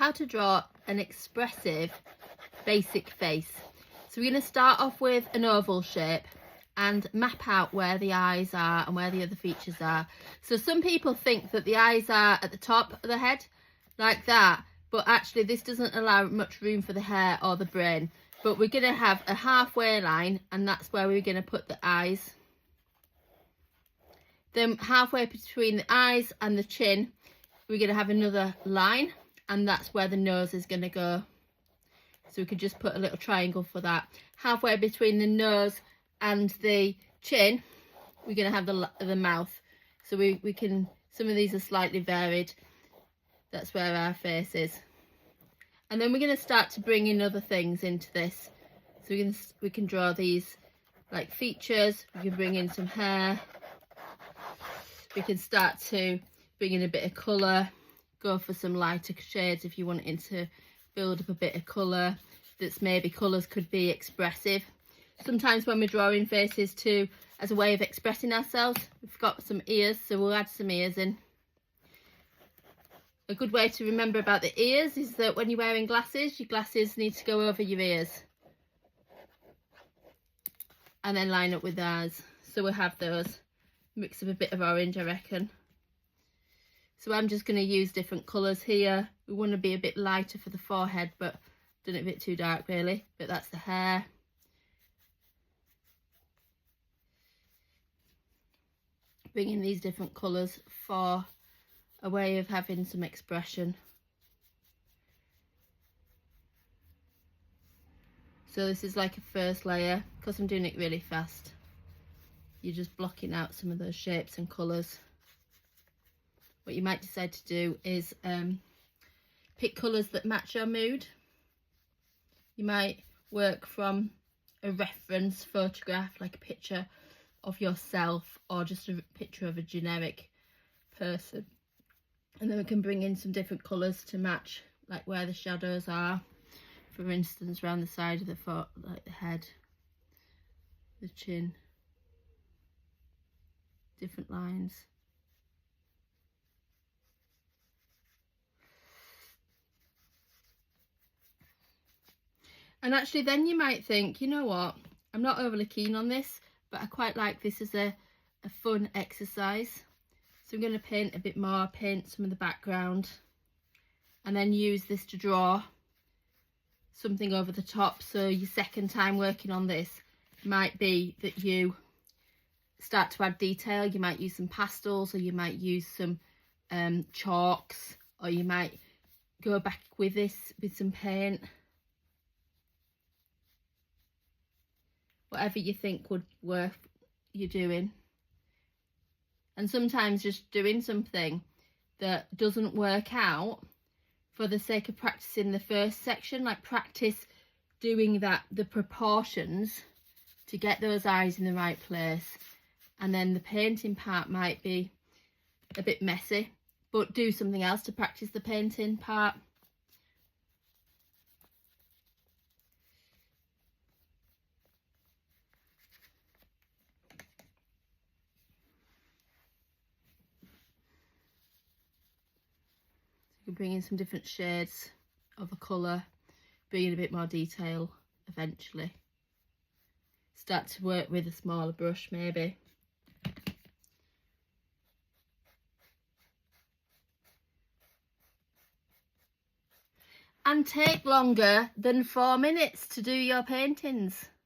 how to draw an expressive basic face. So we're going to start off with an oval shape and map out where the eyes are and where the other features are. So some people think that the eyes are at the top of the head like that, but actually this doesn't allow much room for the hair or the brain. But we're going to have a halfway line, and that's where we're going to put the eyes. Then halfway between the eyes and the chin, we're going to have another line, and that's where the nose is going to go. So we could just put a little triangle for that. Halfway between the nose and the chin, we're going to have the mouth. So we can, some of these are slightly varied. That's where our face is. And then we're going to start to bring in other things into this. So we can draw these like features. We can bring in some hair. We can start to bring in a bit of colour. Go for some lighter shades if you want it to build up a bit of colour. That's maybe colours could be expressive. Sometimes when we're drawing faces too, as a way of expressing ourselves, we've got some ears, so we'll add some ears in. A good way to remember about the ears is that when you're wearing glasses, your glasses need to go over your ears and then line up with ours. So we'll have those. Mix up a bit of orange, I reckon. So I'm just going to use different colours here. We want to be a bit lighter for the forehead, but done it a bit too dark really. But that's the hair. Bring in these different colours for a way of having some expression. So this is like a first layer. Because I'm doing it really fast, you're just blocking out some of those shapes and colours. What you might decide to do is pick colours that match your mood. You might work from a reference photograph, like a picture of yourself or just a picture of a generic person. And then we can bring in some different colours to match, like where the shadows are. For instance, around the side of the foot, like the head, the chin, different lines. And actually then you might think, you know what, I'm not overly keen on this, but I quite like this as a fun exercise. So I'm going to paint a bit more, paint some of the background, and then use this to draw something over the top. So your second time working on this might be that you start to add detail. You might use some pastels, or you might use some chalks, or you might go back with this with some paint. Whatever you think would work, you're doing. And sometimes just doing something that doesn't work out for the sake of practicing the first section, like practice doing the proportions to get those eyes in the right place. And then the painting part might be a bit messy, but do something else to practice the painting part. You can bring in some different shades of a colour, bring in a bit more detail eventually. Start to work with a smaller brush maybe. And take longer than 4 minutes to do your paintings.